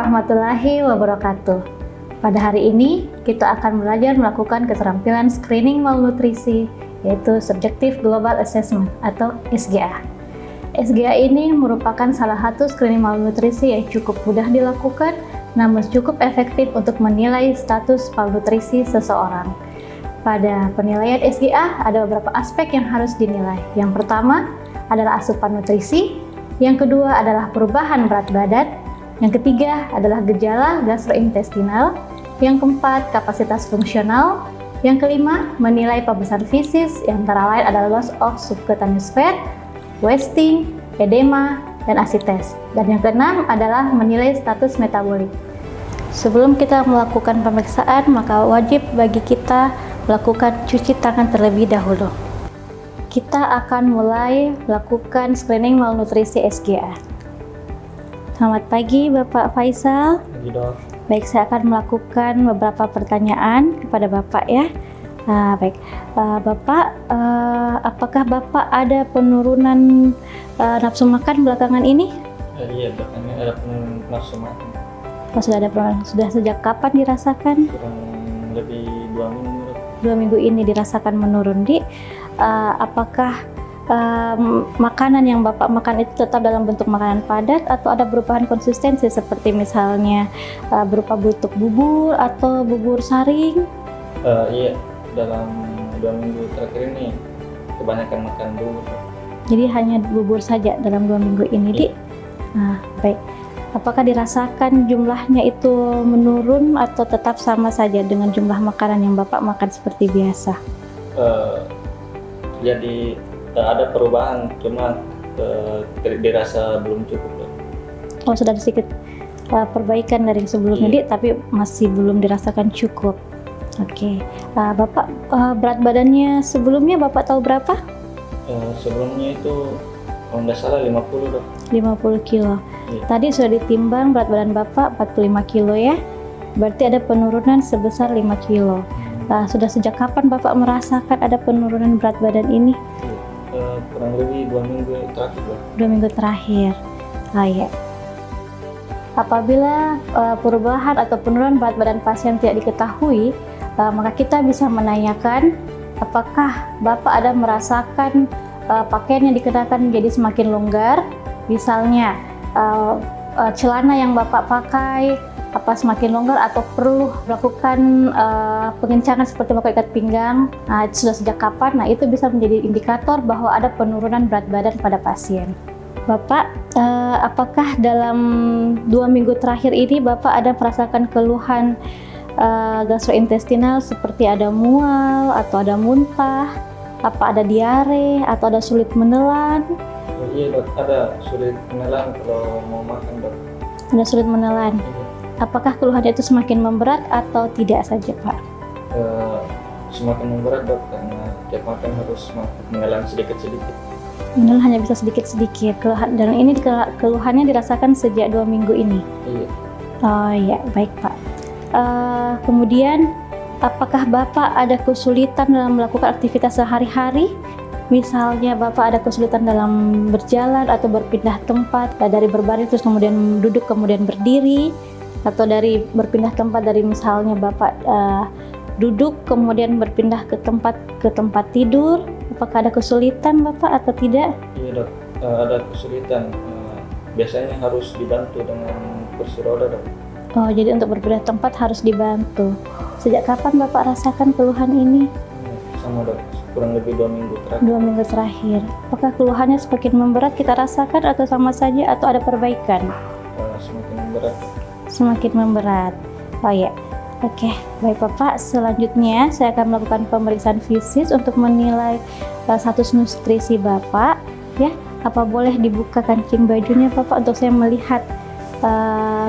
warahmatullahi wabarakatuh. Pada hari ini kita akan belajar melakukan keterampilan screening malnutrisi, yaitu Subjective Global Assessment atau SGA. SGA ini merupakan salah satu screening malnutrisi yang cukup mudah dilakukan, namun cukup efektif untuk menilai status malnutrisi seseorang. Pada penilaian SGA ada beberapa aspek yang harus dinilai. Yang pertama adalah asupan nutrisi, yang kedua adalah perubahan berat badan, yang ketiga adalah gejala gastrointestinal, yang keempat kapasitas fungsional, yang kelima menilai pembesaran fisis, yang antara lain adalah loss of subcutaneous fat, wasting, edema, dan asites. Dan yang keenam adalah menilai status metabolik. Sebelum kita melakukan pemeriksaan, maka wajib bagi kita melakukan cuci tangan terlebih dahulu. Kita akan mulai melakukan screening malnutrisi SGA. Selamat pagi Bapak Faisal. Pagi, Dok. Baik, saya akan melakukan beberapa pertanyaan kepada Bapak ya. Baik, Bapak, apakah Bapak ada penurunan nafsu makan belakangan ini? Iya, belakangan ada penurunan nafsu makan. Oh, sudah ada penurunan. Sudah sejak kapan dirasakan? Kurang lebih 2 minggu. 2 minggu ini dirasakan menurun, Dik. Apakah makanan yang Bapak makan itu tetap dalam bentuk makanan padat atau ada perubahan konsistensi seperti misalnya berupa bentuk bubur atau bubur saring? Iya, dalam 2 minggu terakhir ini kebanyakan makan bubur. Jadi hanya bubur saja dalam 2 minggu ini, Dik? Baik. Apakah dirasakan jumlahnya itu menurun atau tetap sama saja dengan jumlah makanan yang Bapak makan seperti biasa? Jadi ada perubahan, cuma dirasa belum cukup. Oh, sudah sedikit perbaikan dari sebelumnya, Dik, tapi masih belum dirasakan cukup. Oke. Bapak berat badannya sebelumnya Bapak tahu berapa? Sebelumnya itu kalau nggak salah 50, Dok. 50 kilo. Iya. Tadi sudah ditimbang berat badan Bapak 45 kilo ya. Berarti ada penurunan sebesar 5 kilo. Sudah sejak kapan Bapak merasakan ada penurunan berat badan ini? Kurang lebih 2 minggu terakhir, Dok. 2 minggu terakhir. Ya. Apabila perubahan atau penurunan berat badan pasien tidak diketahui, maka kita bisa menanyakan apakah Bapak ada merasakan pakaian yang dikenakan menjadi semakin longgar, misalnya celana yang Bapak pakai apa semakin longgar atau perlu melakukan pengencangan seperti pakai ikat pinggang. Itu sudah sejak kapan? Nah, itu bisa menjadi indikator bahwa ada penurunan berat badan pada pasien. Bapak, apakah dalam 2 minggu terakhir ini Bapak ada merasakan keluhan gastrointestinal seperti ada mual atau ada muntah, apa ada diare atau ada sulit menelan? Iya, Dok, ada sulit menelan kalau mau makan, Dok. Ada sulit menelan. Apakah keluhannya itu semakin memberat atau tidak saja, Pak? Semakin memberat, Dok, karena tiap makan harus menelan sedikit-sedikit. Menelan hanya bisa sedikit-sedikit. Dan ini keluhannya dirasakan sejak 2 minggu ini? Iya. Oh iya, baik Pak. Kemudian, apakah Bapak ada kesulitan dalam melakukan aktivitas sehari-hari? Misalnya Bapak ada kesulitan dalam berjalan atau berpindah tempat, dari berbaring terus kemudian duduk kemudian berdiri, atau dari berpindah tempat dari misalnya Bapak duduk kemudian berpindah ke tempat tidur. Apakah ada kesulitan Bapak atau tidak? Iya, Dok, ada kesulitan. Biasanya harus dibantu dengan kursi roda, Dok. Oh, jadi untuk berpindah tempat harus dibantu. Sejak kapan Bapak rasakan keluhan ini? Sama, Dok, kurang lebih 2 minggu terakhir. 2 minggu terakhir. Apakah keluhannya semakin memberat kita rasakan atau sama saja atau ada perbaikan? Semakin memberat. Semakin memberat. Oh ya. Oke, baik Bapak. Selanjutnya saya akan melakukan pemeriksaan fisis untuk menilai status nutrisi Bapak. Ya, apa boleh dibuka kancing bajunya Bapak untuk saya melihat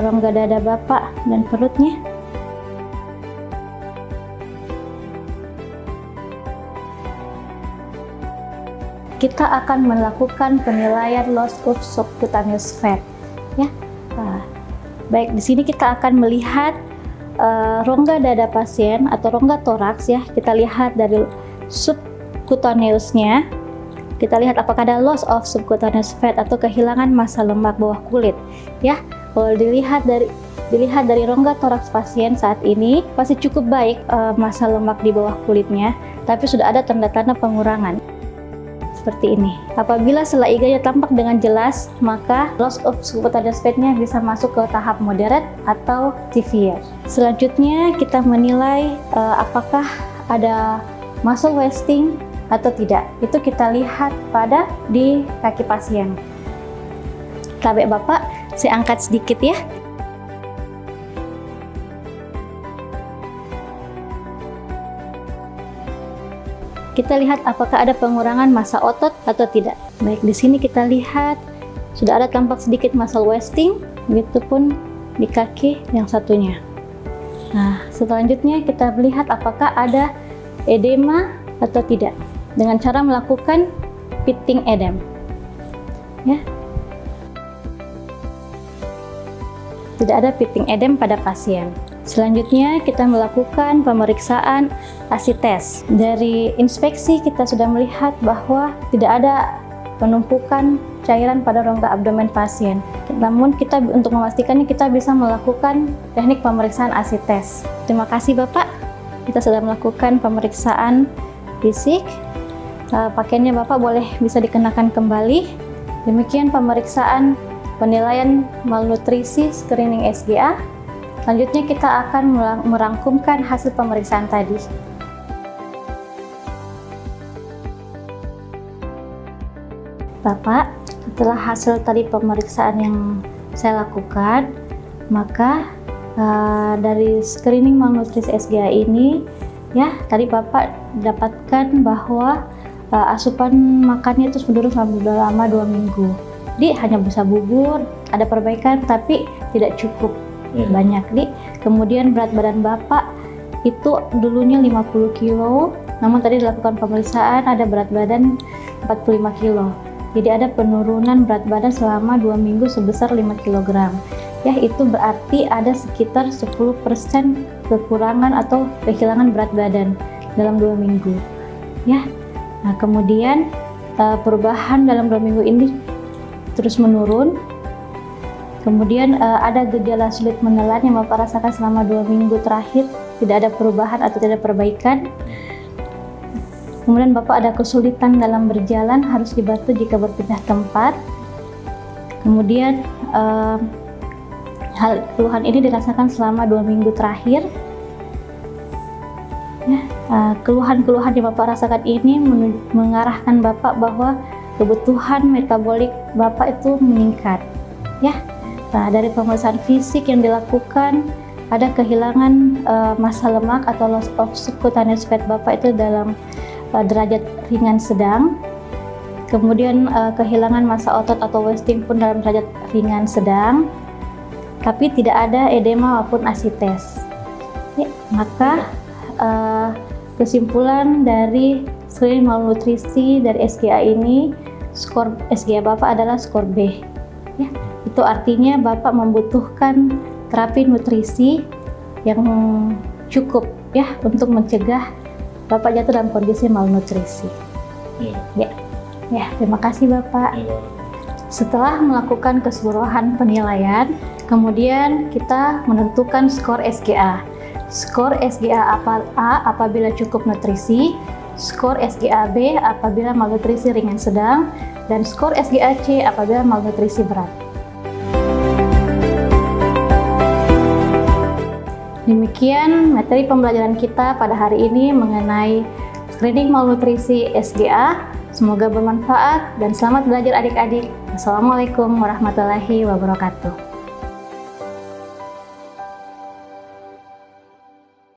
rongga dada Bapak dan perutnya? Kita akan melakukan penilaian loss of subcutaneous fat. Ya, baik. Di sini kita akan melihat rongga dada pasien atau rongga toraks ya. Kita lihat dari subcutaneousnya. Kita lihat apakah ada loss of subcutaneous fat atau kehilangan massa lemak bawah kulit ya. Kalau dilihat dari rongga toraks pasien saat ini masih cukup baik massa lemak di bawah kulitnya, tapi sudah ada tanda-tanda pengurangan seperti ini. Apabila sela iganya tampak dengan jelas, maka loss of subcutaneous fatnya bisa masuk ke tahap moderate atau severe. Selanjutnya kita menilai apakah ada muscle wasting atau tidak. Itu kita lihat di kaki pasien. Tabek Bapak, saya angkat sedikit ya. Kita lihat apakah ada pengurangan massa otot atau tidak. Baik, di sini kita lihat sudah ada tampak sedikit muscle wasting, begitupun di kaki yang satunya. Nah, selanjutnya kita melihat apakah ada edema atau tidak dengan cara melakukan pitting edem. Ya. Tidak ada pitting edem pada pasien. Selanjutnya kita melakukan pemeriksaan ASI test. Dari inspeksi kita sudah melihat bahwa tidak ada penumpukan cairan pada rongga abdomen pasien. Namun untuk memastikannya kita bisa melakukan teknik pemeriksaan ASI test. Terima kasih Bapak. Kita sudah melakukan pemeriksaan fisik. Pakaiannya Bapak bisa dikenakan kembali. Demikian pemeriksaan penilaian malnutrisi screening SGA. Selanjutnya kita akan merangkumkan hasil pemeriksaan tadi. Bapak, setelah hasil tadi pemeriksaan yang saya lakukan, maka dari screening malnutrisi SGA ini, ya tadi Bapak dapatkan bahwa asupan makannya terus menurun selama 2 minggu. Jadi hanya bisa bubur, ada perbaikan tapi tidak cukup. Banyak kemudian berat badan Bapak itu dulunya 50 kilo, namun tadi dilakukan pemeriksaan ada berat badan 45 kilo. Jadi ada penurunan berat badan selama 2 minggu sebesar 5 kg. Ya, itu berarti ada sekitar 10% kekurangan atau kehilangan berat badan dalam 2 minggu. Ya. Nah, kemudian perubahan dalam 2 minggu ini terus menurun. Kemudian ada gejala sulit menelan yang Bapak rasakan selama 2 minggu terakhir, tidak ada perubahan atau tidak perbaikan. Kemudian Bapak ada kesulitan dalam berjalan, harus dibantu jika berpindah tempat. Kemudian keluhan ini dirasakan selama 2 minggu terakhir. Ya, keluhan-keluhan yang Bapak rasakan ini mengarahkan Bapak bahwa kebutuhan metabolik Bapak itu meningkat. Ya. Nah, dari pemeriksaan fisik yang dilakukan, ada kehilangan massa lemak atau loss of subcutaneous fat Bapak itu dalam derajat ringan sedang. Kemudian kehilangan massa otot atau wasting pun dalam derajat ringan sedang. Tapi tidak ada edema maupun ASI test. Ya, maka kesimpulan dari screening malnutrisi dari SGA ini, skor SGA Bapak adalah skor B. Ya. Itu artinya Bapak membutuhkan terapi nutrisi yang cukup ya untuk mencegah Bapak jatuh dalam kondisi malnutrisi. Ya, terima kasih Bapak. Setelah melakukan keseluruhan penilaian, kemudian kita menentukan skor SGA. Skor SGA A apabila cukup nutrisi, skor SGA B apabila malnutrisi ringan sedang, dan skor SGA C apabila malnutrisi berat. Demikian materi pembelajaran kita pada hari ini mengenai screening malnutrisi SGA. Semoga bermanfaat dan selamat belajar adik-adik. Assalamualaikum warahmatullahi wabarakatuh.